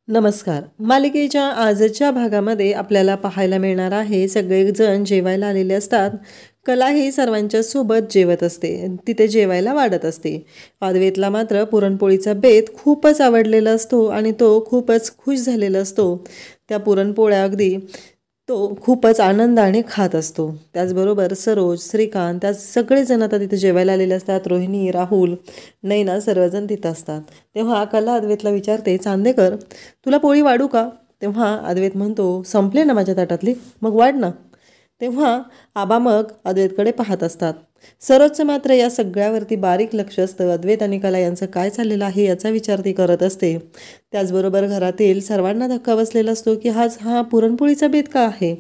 नमस्कार. मालिकेच्या आजच्या भागामध्ये आपल्याला पाहायला मिळणार आहे सगळेजण जेवायला आलेले असतात. कला ही सर्वांच्या सोबत जेवत असते, तिथे जेवायला वाढत असते. अद्वैतला मात्र पुरणपोळीचा बेत खूपच आवडलेला असतो आणि तो खूपच खुश झालेला असतो. त्या पुरणपोळ्या अगदी तो खूपच आनंदाने खात असतो. त्याचबरोबर सरोज, श्रीकांत त्या सगळेजण आता तिथे जेवायला आलेले असतात. रोहिणी, राहुल, नैना सर्वजण तिथं असतात. तेव्हा कला अद्वैतला विचारते, चांदेकर तुला पोळी वाढू का? तेव्हा अद्वैत म्हणतो, संपले ना माझ्या ताटातली, मग वाढ ना. तेव्हा आबा मग अद्वैतकडे पाहत असतात. सरोजचं मात्र या सगळ्यावरती बारीक लक्ष असतं. अद्वैत आणि कला यांचं काय चाललेलं आहे याचा विचार ती करत असते. त्याचबरोबर घरातील सर्वांना धक्का बसलेला असतो की हा पुरणपोळीचा बेत का आहे.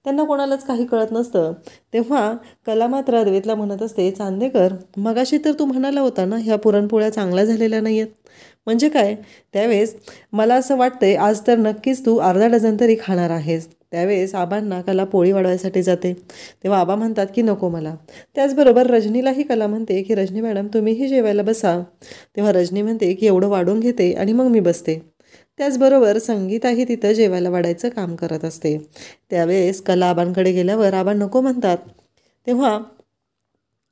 त्यांना कोणालाच काही कळत नसतं. तेव्हा कला मात्र अद्वैतला म्हणत असते, चांदेकर मगाशी तर तू म्हणाला होता ना ह्या पुरणपोळ्या चांगल्या झालेल्या नाही आहेत. म्हणजे काय? त्यावेळेस मला असं वाटतंय आज तर नक्कीच तू अर्धा डझन तरी खाणार आहेस. त्यावेळेस आबांना कला पोळी वाढवायसाठी जाते. तेव्हा आबा म्हणतात की नको मला. त्याचबरोबर रजनीलाही कला म्हणते की रजनी मॅडम तुम्हीही जेवायला बसा. तेव्हा रजनी म्हणते की एवढं वाढून घेते आणि मग मी बसते. त्याचबरोबर संगीताही तिथं जेवायला वाढायचं काम करत असते. त्यावेळेस कला आबांकडे गेल्यावर आबा नको म्हणतात. तेव्हा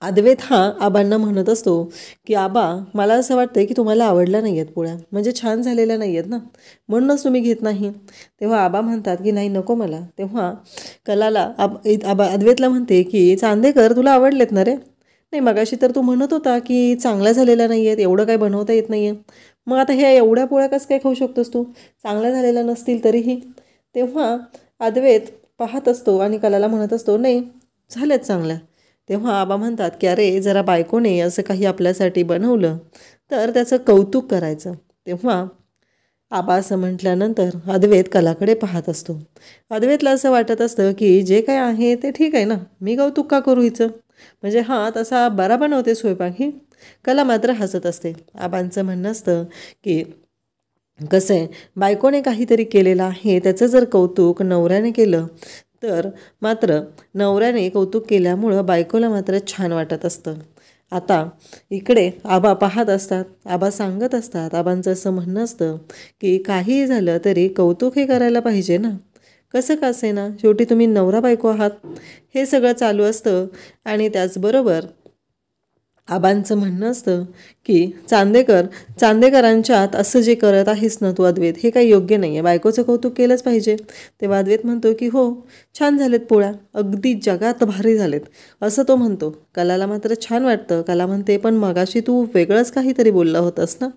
अद्वैत हा आबांना म्हणत असतो की आबा मला असं वाटतं की तुम्हाला आवडल्या नाही आहेत पोळ्या, म्हणजे छान झालेल्या नाही आहेत ना, म्हणूनच तुम्ही घेत नाही. तेव्हा आबा म्हणतात की नाही नको मला. तेव्हा कलाला आबा अद्वैतला म्हणते की चांदेकर तुला आवडलेत ना रे? नाही मगाशी तर तू म्हणत होता की चांगल्या झालेल्या नाही आहेत, एवढं काय बनवता येत नाही आहे. मग आता ह्या एवढ्या पोळ्या कसं काय खाऊ शकतोस तू, चांगल्या झालेल्या नसतील तरीही. तेव्हा अद्वैत पाहत असतो आणि कलाला म्हणत असतो नाही झाल्यात चांगल्या. तेव्हा आबा म्हणतात की अरे जरा बायकोने असं काही आपल्यासाठी बनवलं तर त्याचं कौतुक करायचं. तेव्हा आबा असं म्हटल्यानंतर अद्वैत कलाकडे पाहत असतो. अद्वैतला असं वाटत असतं की जे काय आहे ते ठीक आहे ना, मी कौतुक का करू हिचं, म्हणजे हां तसा बरा बनवते स्वयंपाक ही. कला मात्र हसत असते. आबांचं म्हणणं असतं की कसं आहे बायकोने काहीतरी केलेलं आहे त्याचं जर कौतुक नवऱ्याने केलं तर मात्र नवऱ्याने कौतुक केल्यामुळं बायकोला मात्र छान वाटत असतं. आता इकडे आबा पाहत असतात. आबा सांगत असतात. आबांचं असं म्हणणं असतं की काहीही झालं तरी कौतुक हे करायला पाहिजे ना, कसं का असे ना, शेवटी तुम्ही नवरा बायको आहात. हे सगळं चालू असतं. आणि त्याचबरोबर आबांचं म्हणणं असतं की चांदेकरांच्यात असं जे करत आहेस ना तू अद्वैत, हे काही योग्य नाही आहे, बायकोचं कौतुक केलंच पाहिजे. तेव्हा अद्वैत म्हणतो की हो छान झालेत पोळ्या, अगदी जगात भारी झालेत असं तो म्हणतो. कलाला मात्र छान वाटतं. कला म्हणते पण मगाशी तू वेगळंच काहीतरी बोलला होतास ना.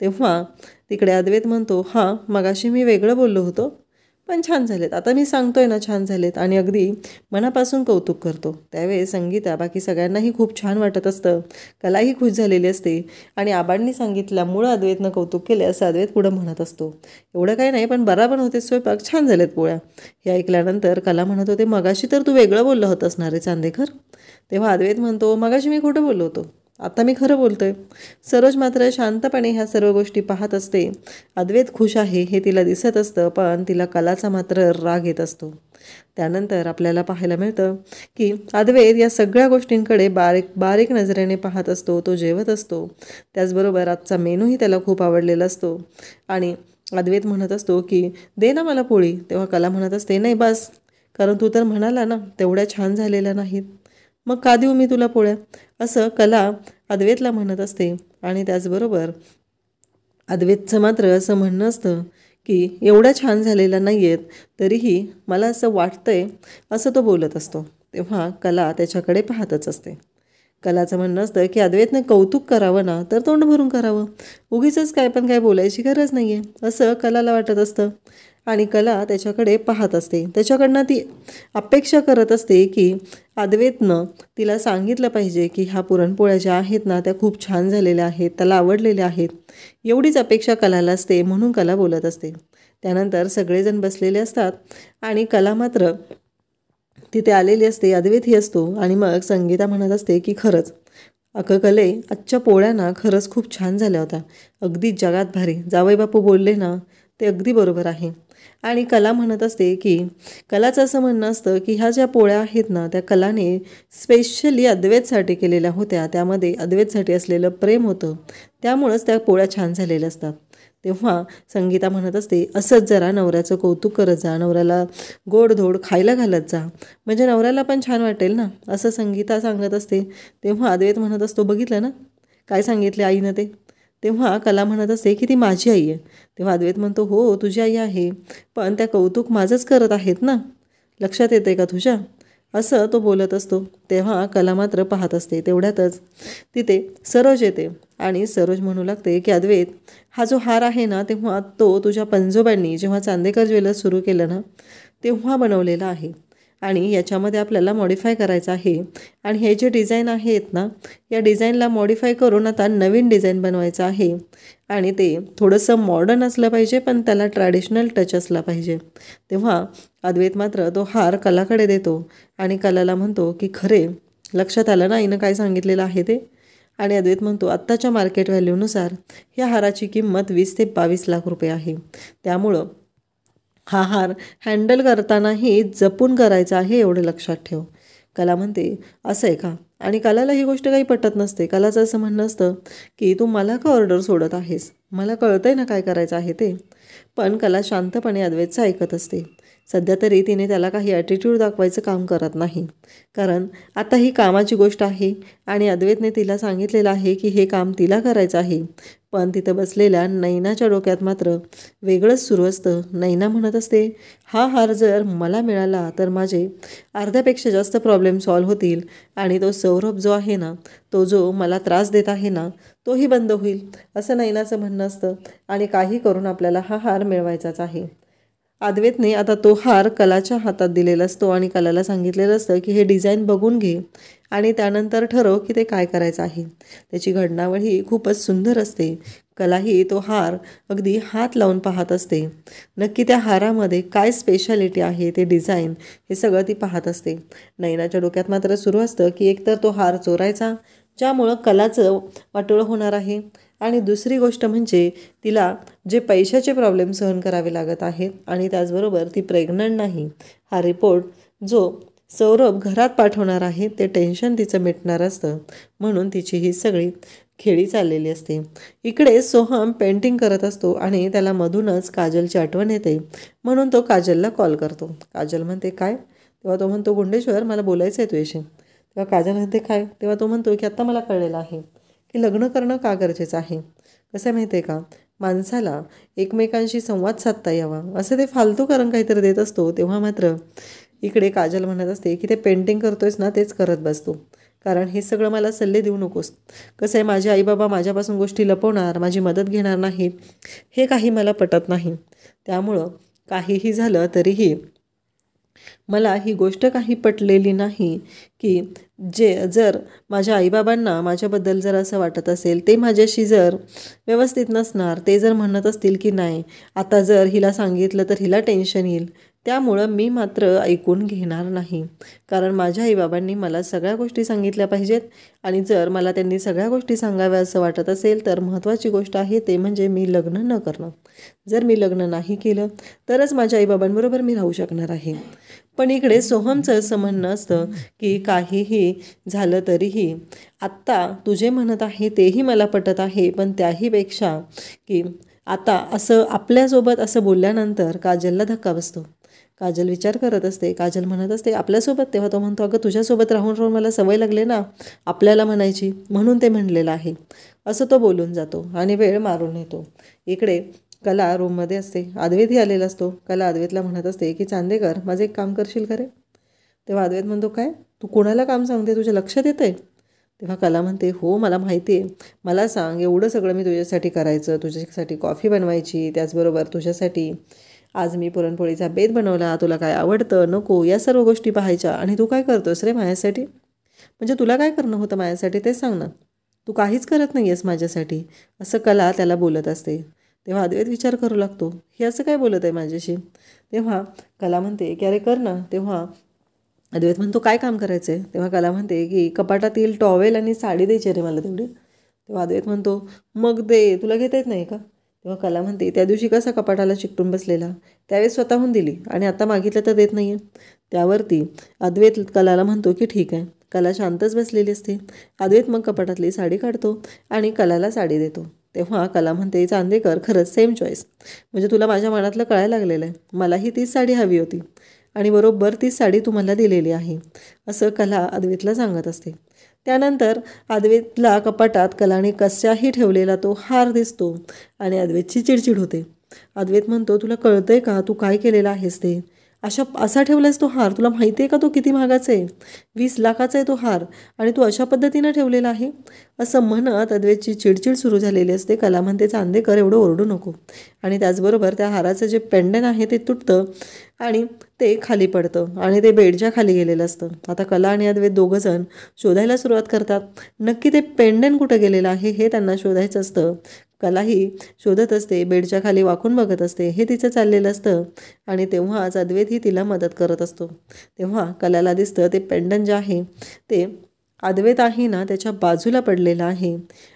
तेव्हा तिकडे अद्वैत म्हणतो हां मगाशी मी वेगळं बोललो होतो पण छान झालेत, आता मी सांगतोय ना छान झालेत आणि अगदी मनापासून कौतुक करतो. त्यावेळेस संगीता बाकी सगळ्यांनाही खूप छान वाटत असतं. कलाही खुश झालेली असते आणि आबांनी सांगितल्यामुळं अद्वैतनं कौतुक केले असं अद्वैत पुढं म्हणत असतो. एवढं काही नाही पण बरा बनवते स्वयंपाक, छान झालेत पोळ्या. हे ऐकल्यानंतर कला म्हणत होते मगाशी तर तू वेगळं बोललं होतंस ना रे चांदेकर. तेव्हा अद्वैत म्हणतो मगाशी मी खोटं बोललो होतो, आता मी खरं बोलतोय. सरोज मात्र शांतपणे ह्या सर्व गोष्टी पाहत असते. अद्वैत खुश आहे हे तिला दिसत असतं पण तिला कलाचा मात्र राग येत असतो. त्यानंतर आपल्याला पाहायला मिळतं की अद्वैत या सगळ्या गोष्टींकडे बारीक बारीक नजरेने पाहत असतो. तो जेवत असतो. त्याचबरोबर आजचा मेनूही त्याला खूप आवडलेला असतो आणि अद्वैत म्हणत असतो की दे ना मला पोळी. तेव्हा कला म्हणत असते नाही बस, कारण तू तर म्हणाला ना तेवढ्या छान झालेल्या नाहीत, मग का देऊ मी तुला पोळ्या, असं कला अद्वैतला म्हणत असते. आणि त्याचबरोबर अद्वैतचं मात्र असं म्हणणं असतं की एवढ्या छान झालेल्या नाही आहेत तरीही मला असं वाटतंय, असं तो बोलत असतो. तेव्हा कला त्याच्याकडे पाहतच असते. कलाचं म्हणणं असतं की अद्वैतनं कौतुक करावं ना तर तोंड भरून करावं, उगीचच काय पण काय बोलायची गरज नाही आहे असं कलाला वाटत असतं. आणि कला त्याच्याकडे पाहत असते. त्याच्याकडनं ती अपेक्षा करत असते की अद्वैतनं तिला सांगितलं पाहिजे की ह्या पुरणपोळ्या ज्या आहेत ना त्या खूप छान झालेल्या आहेत, त्याला आवडलेल्या आहेत. एवढीच अपेक्षा कलाला असते म्हणून कला बोलत असते. त्यानंतर सगळेजण बसलेले असतात आणि कला मात्र तिथे आलेली असते. अद्वैतही असतो आणि मग संगीता म्हणत असते की खरंच अगं कले आजच्या पोळ्या ना खरंच खूप छान झाल्या होत्या, अगदी जगात भारी. जावई बापू बोलले ना ते अगदी बरोबर आहे. आणि कला म्हणत असते की कलाचं असं म्हणणं असतं की ह्या ज्या पोळ्या आहेत ना त्या कलाने स्पेशली अद्वैतसाठी केलेल्या होत्या, त्यामध्ये अद्वैतसाठी असलेलं प्रेम होतं, त्यामुळंच त्या पोळ्या छान झालेल्या असतात. तेव्हा संगीता म्हणत असते, असंच जरा नवऱ्याचं कौतुक करत जा, नवऱ्याला गोडधोड खायला घालत जा, म्हणजे नवऱ्याला पण छान वाटेल ना, असं संगीता सांगत असते. तेव्हा अद्वैत म्हणत असतो, बघितलं ना काय सांगितले आईनं ते. तेव्हा कला म्हणत असते की ती माझी आई आहे. तेव्हा अद्वैत म्हणतो, हो तुझी आई आहे, पण त्या कौतुक माझंच करत आहेत ना, लक्षात येते का तुझ्या, असं तो बोलत असतो. तेव्हा कला मात्र पाहत असते. तेवढ्यातच तिथे सरोज येते आणि सरोज म्हणू लागते की अद्वैत, हा जो हार आहे ना, तेव्हा तो तुझ्या पणजोबांनी जेव्हा चांदेकर ज्वेलर्स सुरू केलं ना, तेव्हा बनवलेला आहे आणि याच्यामध्ये आपल्याला मॉडिफाय करायचं आहे. आणि हे जे डिझाईन आहेत ना, या डिझाईनला मॉडिफाय करून आता नवीन डिझाईन बनवायचं आहे आणि ते थोडंसं मॉडर्न असलं पाहिजे, पण त्याला ट्रॅडिशनल टच असला पाहिजे. तेव्हा अद्वैत मात्र तो हार कलाकडे देतो आणि कलाला म्हणतो की खरे लक्षात आलं ना आईनं काय सांगितलेलं आहे ते. आणि अद्वैत म्हणतो, आत्ताच्या मार्केट व्हॅल्यूनुसार ह्या हाराची किंमत 20 ते 22 लाख रुपये आहे, त्यामुळं हा हार हँडल करतानाही जपून करायचा आहे, एवढं लक्षात ठेव. कला म्हणते, असं आहे का. आणि कलाला ही गोष्ट काही पटत नसते. कलाचं असं म्हणणं असतं की तू मला का ऑर्डर सोडत आहेस, मला कळतंय ना काय करायचं आहे ते. पण कला शांतपणे अद्वैतचं ऐकत असते. सध्या तरी तिने त्याला काही ॲटिट्यूड दाखवायचं काम करत नाही, कारण आता ही कामाची गोष्ट आहे आणि अद्वैतने तिला सांगितलेलं आहे की हे काम तिला करायचं आहे. पण तिथं बसलेल्या नैनाच्या डोक्यात मात्र वेगळंच सुरू असतं. नैना म्हणत असते, हा हार जर मला मिळाला तर माझे अर्ध्यापेक्षा जास्त प्रॉब्लेम सॉल्व्ह होतील आणि तो सौरभ जो आहे ना, तो जो मला त्रास देत आहे ना, तोही बंद होईल, असं नैनाचं म्हणणं असतं. आणि काही करून आपल्याला हा हार मिळवायचाच आहे. अद्वैतने आता तो हार कलाच्या हातात दिलेला असतो आणि कलाला सांगितलेलं असतं की हे डिझाईन बघून घे आणि त्यानंतर ठरव की ते काय करायचं आहे. त्याची घडणावळही खूपच सुंदर असते. कलाही तो हार अगदी हात लावून पाहत असते. नक्की त्या हारामध्ये काय स्पेशालिटी आहे, ते डिझाईन, हे सगळं ती पाहत असते. नैनाच्या डोक्यात मात्र सुरू असतं की एकतर तो हार चोरायचा, ज्यामुळं कलाचं वाटोळं होणार आहे, आणि दुसरी गोष्ट म्हणजे तिला जे पैशाचे प्रॉब्लेम सहन करावे लागत आहेत आणि त्याचबरोबर ती प्रेग्नंट नाही, हा रिपोर्ट जो सौरभ घरात पाठवणार आहे ते टेन्शन तिचं मिटणार असतं. म्हणून तिची ही सगळी खेळी चाललेली असते. इकडे सोहम पेंटिंग करत असतो आणि त्याला मधूनच काजलची आठवण येते, म्हणून तो काजलला कॉल करतो. काजल म्हणते, काय. तेव्हा तो म्हणतो, गुंडेश्वर मला बोलायचं आहे तुझ्याशी. तेव्हा काजल म्हणते, काय. तेव्हा तो म्हणतो की आत्ता मला कळलेलं आहे की लग्न करणं का गरजेचं आहे. कसं माहिती आहे का, माणसाला एकमेकांशी संवाद साधता यावा असं ते फालतू कारण काहीतरी देत असतो. तेव्हा मात्र इकडे काजल म्हणत असते की ते पेंटिंग करतोयस ना, तेच करत बसतो, कारण हे सगळं मला सल्ले देऊ नकोस. कसं आहे, माझे आईबाबा माझ्यापासून गोष्टी लपवणार, माझी मदत घेणार नाहीत, हे काही मला पटत नाही. त्यामुळं काहीही झालं तरीही मला ही गोष्ट काही पटलेली नाही की जर माझ्या आईबाबांना माझ्याबद्दल जर असं वाटत असेल, ते माझ्याशी जर व्यवस्थित नसणार, ते जर म्हणत असतील की नाही आता जर हिला सांगितलं तर हिला टेन्शन येईल, त्यामुळं मी मात्र ऐकून घेणार नाही. कारण माझ्या आईबाबांनी मला सगळ्या गोष्टी सांगितल्या पाहिजेत आणि जर मला त्यांनी सगळ्या गोष्टी सांगाव्या असं वाटत असेल तर महत्त्वाची गोष्ट आहे ते म्हणजे मी लग्न न करणं. जर मी लग्न नाही केलं तरच माझ्या आईबाबांबरोबर मी राहू शकणार आहे. पण इकडे सोहमचं असं म्हणणं असतं की काहीही झालं तरीही आत्ता तुझे म्हणत आहे तेही मला पटत आहे, पण त्याहीपेक्षा की आता असं आपल्यासोबत असं बोलल्यानंतर काजलला धक्का बसतो. काजल विचार करत असते. काजल म्हणत असते, आपल्यासोबत. तेव्हा तो म्हणतो, अगं तुझ्यासोबत राहून राहून मला सवय लागले ना आपल्याला म्हणायची, म्हणून ते म्हणलेलं आहे, असं तो बोलून जातो आणि वेळ मारून येतो. इकडे कला रूममध्ये असते. अद्वैतही आलेला असतो. कला अद्वैतला म्हणत असते की चांदेकर, माझं एक काम करशील का रे. तेव्हा अद्वैत म्हणतो, काय तू कोणाला काम सांगते, तुझ्या लक्षात येतं आहे. तेव्हा कला म्हणते, हो मला माहिती आहे, मला सांग, एवढं सगळं मी तुझ्यासाठी करायचं, तुझ्यासाठी कॉफी बनवायची, त्याचबरोबर तुझ्यासाठी आज मी पुरणपोळीचा बेत बनवला, तुला काय आवडतं नको या सर्व गोष्टी पाहायच्या, आणि तू काय करतोस रे माझ्यासाठी, म्हणजे तुला काय करणं होतं माझ्यासाठी ते सांग ना, तू काहीच करत नाही आहेस माझ्यासाठी, असं कला त्याला बोलत असते. तेव्हा अद्वैत विचार करू लागतो, हे असं काय बोलत आहे माझ्याशी. तेव्हा कला म्हणते की अरे कर ना. तेव्हा अद्वैत म्हणतो, काय काम करायचं आहे. तेव्हा कला म्हणते की कपाटातील टॉवेल आणि साडी द्यायची रे मला तेवढी. तेव्हा अद्वैत म्हणतो, मग दे, तुला घेता येत नाही का. तेव्हा कला म्हणते, त्या दिवशी कसा कपाटाला चिकटून बसलेला, त्यावेळेस स्वतःहून दिली आणि आता मागितलं तर देत नाही आहे. त्यावरती अद्वैत कलाला म्हणतो की ठीक आहे. कला शांतच बसलेली असते. अद्वैत मग कपाटातली साडी काढतो आणि कलाला साडी देतो. तेव्हा कला म्हणते, चांदेकर खरंच सेम चॉईस. म्हणजे तुला माझ्या मनातलं कळायला लागलेलं आहे. मलाही तीच साडी हवी होती आणि बरोबर तीच साडी तुम्हाला दिलेली आहे, असं कला अद्वैतला सांगत असते. त्यानंतर अद्वैतला कपाटात कलाने कशाही ठेवलेला तो हार दिसतो आणि अद्वैतची चिडचिड होते. अद्वैत म्हणतो, तुला कळतंय का तू काय केलेलं आहेस ते? असा ठेवलायस तो हार? तुला माहिती आहे का तो किती महागाचा आहे? 20 लाखाचा आहे तो हार आणि तू अशा पद्धतीनं ठेवलेला आहे, असं म्हणत अद्वैतची चिडचिड सुरू झालेली असते. कला म्हणते, चांदेकर एवढं ओरडू नको. आणि त्याचबरोबर त्या हाराचं जे पेंडन आहे ते तुटतं आणि ते खाली पडतं आणि ते बेडच्या खाली गेलेलं असतं. आता कला आणि अद्वैत दोघंजण शोधायला सुरुवात करतात. नक्की ते पेंडन कुठं गेलेलं आहे हे त्यांना शोधायचं असतं. कलाही शोधत असते, बेडच्या खाली वाकून बघत असते, हे तिचं चाललेलं असतं. आणि तेव्हाच अद्वैतही तिला मदत करत असतो. तेव्हा कलाला दिसतं ते पेंडन जे आहे ते अद्वैत आहे ना त्याच्या बाजूला पडलेलं आहे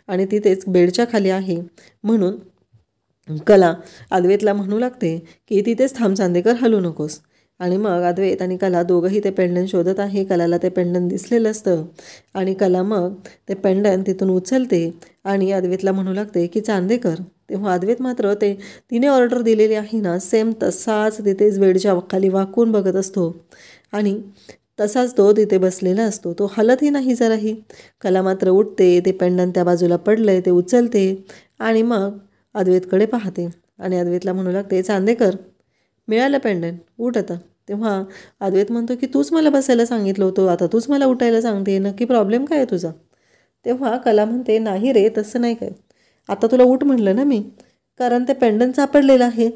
आणि तिथेच बेडच्या खाली आहे. म्हणून कला अद्वैतला म्हणू लागते की तिथेच थांब चांदेकर, हलू नकोस. आणि मग अद्वैत आणि कला दोघंही ते पेंडन शोधत आहे. कलाला ते पेंडन दिसलेलं असतं आणि कला मग ते पेंडन तिथून उचलते आणि अद्वैतला म्हणू लागते की चांदेकर. तेव्हा अद्वैत मात्र ते तिने ऑर्डर दिलेली आहे ना सेम तसाच तिथेच बेडच्या खाली वाकून बघत असतो आणि तसाच तो तिथे बसलेला असतो. तो हलतही नाही जराही. कला मात्र उठते, ते पेंडन त्या बाजूला पडलंय ते उचलते आणि मग अद्वैतकडे पाहते आणि अद्वैतला म्हणू लागते, चांदेकर मिळालं पेंडन, उठ आता. तेव्हा अद्वैत म्हणतो की तूच मला बसायला सांगितलं होतं, आता तूच मला उठायला सांगते, नक्की प्रॉब्लेम काय आहे तुझा? तेव्हा कला म्हणते, नाही रे तसं नाही काय, आता तुला उठ म्हणलं ना मी, कारण ते पेंडन सापडलेलं आहे.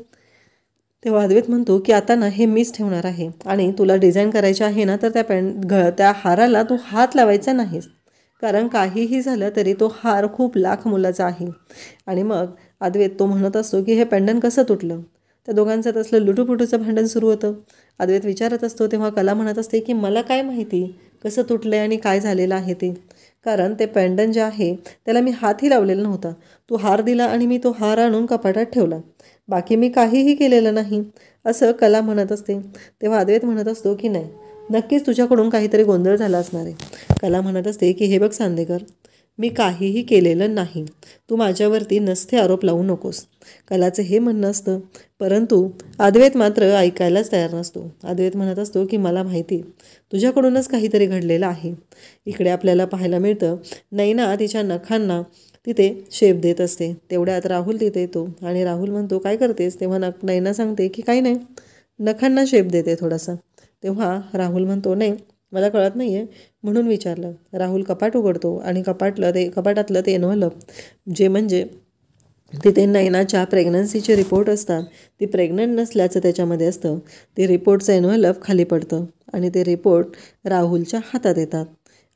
तेव्हा अद्वैत म्हणतो की आता ना हे मीच ठेवणार आहे आणि तुला डिझाईन करायचे आहे ना तर त्या हाराला तू हात लावायचा नाहीस, कारण काहीही झालं तरी तो हार खूप लाख मोलाचा आहे. आणि मग अद्वैत तो म्हणत असतो की हे पेंडन कसं तुटलं? त्या दोघांचं तसलं लुटूपुटूचं भांडण सुरू होतं. अद्वैत विचारत असतो तेव्हा कला म्हणत असते की मला काय माहिती कसं तुटलं आहे आणि काय झालेलं आहे ते, कारण ते पेंडन जे आहे त्याला मी हातही लावलेला नव्हता. तू हार दिला आणि मी तो हार आणून कपाटात ठेवला, बाकी मी काहीही केलेलं नाही, असं कला म्हणत असते. तेव्हा अद्वैत म्हणत असतो की नाही, नक्कीच तुझ्याकडून काहीतरी गोंधळ झाला असणार आहे. कला म्हणत असते की हे बघ चांदेकर, मी काहीही केलेलं नाही, तू माझ्यावरती नसते आरोप लावू नकोस. कलाचं हे म्हणणं असतं, परंतु अद्वैत मात्र ऐकायलाच तयार नसतो. अद्वैत म्हणत असतो की मला माहिती तुझ्याकडूनच काहीतरी घडलेलं आहे. इकडे आपल्याला पाहायला मिळतं नैना तिच्या नखांना तिथे शेप देत असते. तेवढ्यात राहुल तिथे येतो आणि राहुल म्हणतो, काय करतेस? तेव्हा नैना सांगते की काही नाही, नखांना शेप देते थोडासा. तेव्हा राहुल म्हणतो, नाही मला कळत नाही आहे म्हणून विचारलं. राहुल कपाट उघडतो आणि कपाटातलं ते एनव्हलप जे म्हणजे तिथे नैनाच्या प्रेग्नन्सीचे रिपोर्ट असतात, ती प्रेग्नंट नसल्याचं त्याच्यामध्ये असतं, ते रिपोर्टचं एनव्हलप खाली पडतं आणि ते रिपोर्ट राहुलच्या हातात येतात.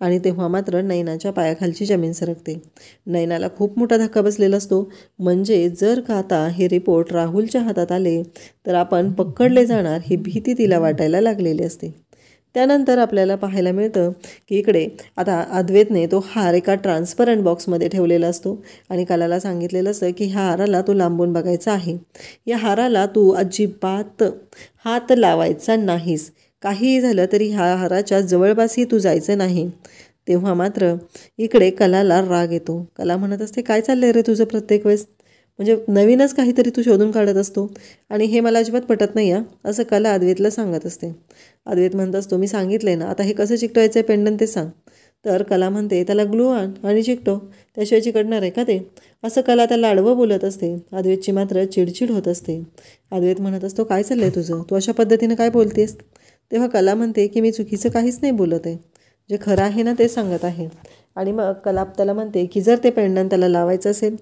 आणि तेव्हा मात्र नैनाच्या पायाखालची जमीन सरकते. नैनाला खूप मोठा धक्का बसलेला असतो. म्हणजे जर का आता हे रिपोर्ट राहुलच्या हातात आले तर आपण पकडले जाणार ही भीती तिला वाटायला लागलेली असते. त्यानंतर आपल्याला पाहायला मिळतं की इकडे आता अद्वैतने तो हार एका ट्रान्सपरंट बॉक्समध्ये ठेवलेला असतो आणि कलाला सांगितलेलं असतं की ह्या हाराला तू लांबून बघायचा आहे, या हाराला तू अजिबात हात लावायचा नाहीस, काहीही झालं तरी ह्या हाराच्या जवळपासही तू जायचं नाही. तेव्हा मात्र इकडे कलाला राग येतो. कला म्हणत असते, काय चाललंय रे तुझं प्रत्येक वेळेस, म्हणजे नवीनच काहीतरी तू शोधून काढत असतो आणि हे मला अजिबात पटत नाही असं कला अद्वैतला सांगत असते. अद्वैत म्हणत असतो, मी सांगितलंय ना, आता हे कसं चिकटवायचं आहे पेंडन ते सांग. तर कला म्हणते, त्याला ग्लू आण आणि चिकटव, त्याशिवाय चिकटणार आहे का ते, असं कला त्याला आडवं बोलत असते. अद्वैतची मात्र चिडचिड होत असते. अद्वैत म्हणत असतो, काय चाललंय तुझं, तू अशा पद्धतीनं काय बोलतेस? तेव्हा कला म्हणते की मी चुकीचं काहीच नाही बोलत आहे, जे खरं आहे ना ते सांगत आहे. आणि मग कला त्याला म्हणते की जर ते पेंडन त्याला लावायचं असेल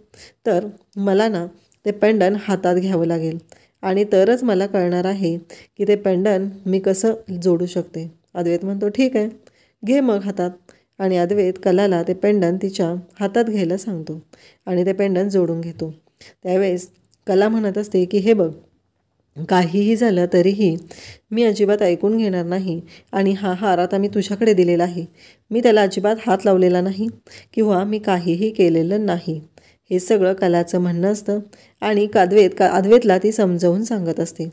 तर मला ना ते पेंडन हातात घ्यावं लागेल आणि तरच मला कळणार आहे की ते पेंडन मी कसं जोडू शकते. अद्वैत म्हणतो, ठीक आहे घे मग हातात. आणि अद्वैत कलाला ते पेंडन तिच्या हातात घ्यायला सांगतो आणि ते पेंडन जोडून घेतो. त्यावेळेस कला म्हणत असते की हे बघ, काहीही झालं तरीही मी अजिबात ऐकून घेणार नाही आणि हा हार आता मी तुझ्याकडे दिलेला आहे, मी त्याला अजिबात हात लावलेला नाही किंवा मी काहीही केलेलं नाही, हे सगळं कलाचं म्हणणं असतं. आणि अद्वैतला ती समजावून सांगत असते.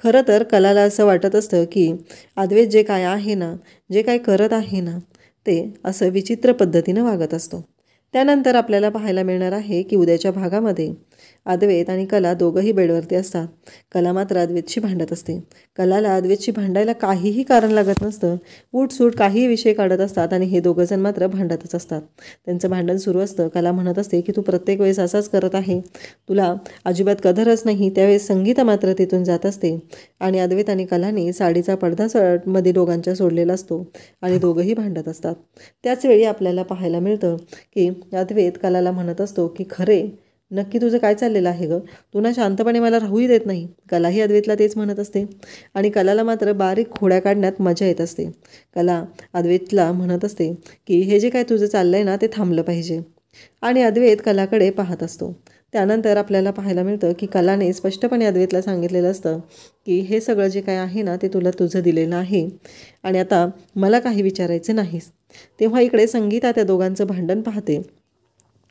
खरं तर कलाला असं वाटत असतं की अद्वैत जे काय आहे ना, जे काय करत आहे ना, ते असं विचित्र पद्धतीनं वागत असतो. त्यानंतर आपल्याला पाहायला मिळणार आहे की उद्याच्या भागामध्ये अद्वैत आणि कला दोघंही बेडवरती असतात. कला मात्र अद्वैतशी भांडत असते. कलाला अद्वैतशी भांडायला काहीही कारण लागत नसतं. उठसूट काहीही विषय काढत असतात आणि हे दोघंजण मात्र भांडतच असतात. त्यांचं भांडण सुरू असतं. कला म्हणत असते की तू प्रत्येक वेळेस असाच करत आहे, तुला अजिबात कदरच नाही. त्यावेळेस संगीता मात्र तिथून जात असते आणि अद्वैत आणि कलाने साडीचा पडदा मध्ये दोघांच्या सोडलेला असतो आणि दोघंही भांडत असतात. त्याचवेळी आपल्याला पाहायला मिळतं की अद्वैत कलाला म्हणत असतो की खरे नक्की तुझं काय चाललेलं आहे गं, तू ना शांतपणे मला राहूही देत नाही. कलाही अद्वैतला तेच म्हणत असते आणि कलाला मात्र बारीक खोड्या काढण्यात मजा येत असते. कला अद्वैतला म्हणत असते की हे जे काय तुझं चाललं आहे ना ते थांबलं पाहिजे आणि अद्वैत कलाकडे पाहत असतो. त्यानंतर आपल्याला पाहायला मिळतं की कलाने स्पष्टपणे अद्वैतला सांगितलेलं असतं की हे सगळं जे काय आहे ना ते तुला तुझं दिलेलं आहे आणि आता मला काही विचारायचं नाहीस. तेव्हा इकडे संगीता त्या दोघांचं भांडण पाहते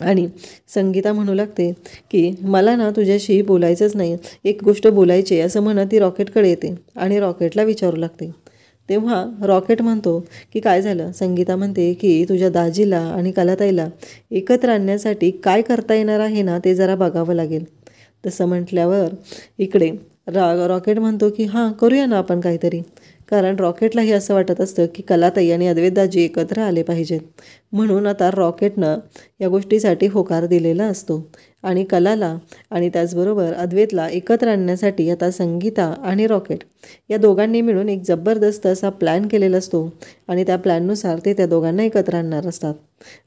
आणि संगीता म्हणू लागते की मला ना तुझ्याशी बोलायचंच नाही, एक गोष्ट बोलायची आहे असं म्हणत ती रॉकेटकडे येते आणि रॉकेटला विचारू लागते. तेव्हा रॉकेट म्हणतो की काय झालं. संगीता म्हणते की तुझ्या दाजीला आणि कलाताईला एकत्र आणण्यासाठी काय करता येणार आहे ना ते जरा बघावं लागेल. तसं म्हटल्यावर इकडे रॉकेट म्हणतो की हां करूया ना आपण काहीतरी, कारण रॉकेटलाही असं वाटत असतं की कलाताई आणि अद्वैतदाजी एकत्र आले पाहिजेत. म्हणून आता रॉकेटनं या गोष्टीसाठी होकार दिलेला असतो आणि कलाला आणि त्याचबरोबर अद्वैतला एकत्र आणण्यासाठी आता संगीता आणि रॉकेट या दोघांनी मिळून एक जबरदस्त असा प्लॅन केलेला असतो आणि त्या प्लॅननुसार ते त्या दोघांना एकत्र आणणार असतात.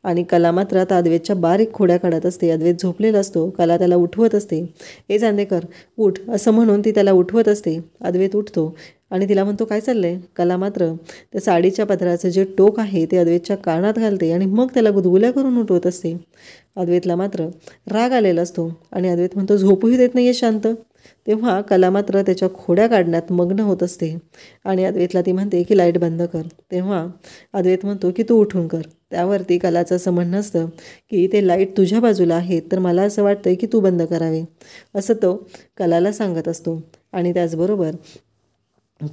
आणि कला मात्र आता अद्वैतच्या बारीक खोड्या काढत असते. अद्वैत झोपलेला असतो. कला त्याला उठवत असते, ए चांदेकर उठ असं म्हणून ती त्याला उठवत असते. अद्वैत उठतो आणि तिला म्हणतो काय चाललंय. कला मात्र त्या साडीच्या पदराचं जे टोक आहे ते अद्वैतच्या कानात घालते आणि मग त्याला गुदगुल्या करून उठवत असते. अद्वैतला मात्र राग आलेला असतो आणि अद्वैत म्हणतो झोपूही देत नाही आहे शांत. तेव्हा कला मात्र त्याच्या खोड्या काढण्यात मग्न होत असते आणि अद्वैतला ती म्हणते की लाईट बंद कर. तेव्हा अद्वैत म्हणतो की तू उठून कर. त्यावरती कलाचं असं म्हणणं असतं की ते लाईट तुझ्या बाजूला आहे तर मला असं वाटतंय की तू बंद करावे, असं तो कलाला सांगत असतो. आणि त्याचबरोबर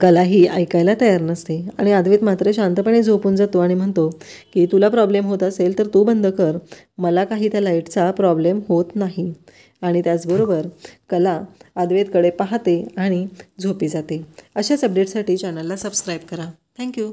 कलाही ऐकायला तयार नसते आणि अद्वैत मात्र शांतपणे झोपून जातो आणि म्हणतो की तुला प्रॉब्लेम होत असेल तर तू बंद कर, मला काही त्या लाईटचा प्रॉब्लेम होत नाही. आणि त्याचबरोबर कला अद्वैतकडे पाहते आणि झोपी जाते. अशाच अपडेटसाठी चॅनलला सबस्क्राईब करा. थँक्यू.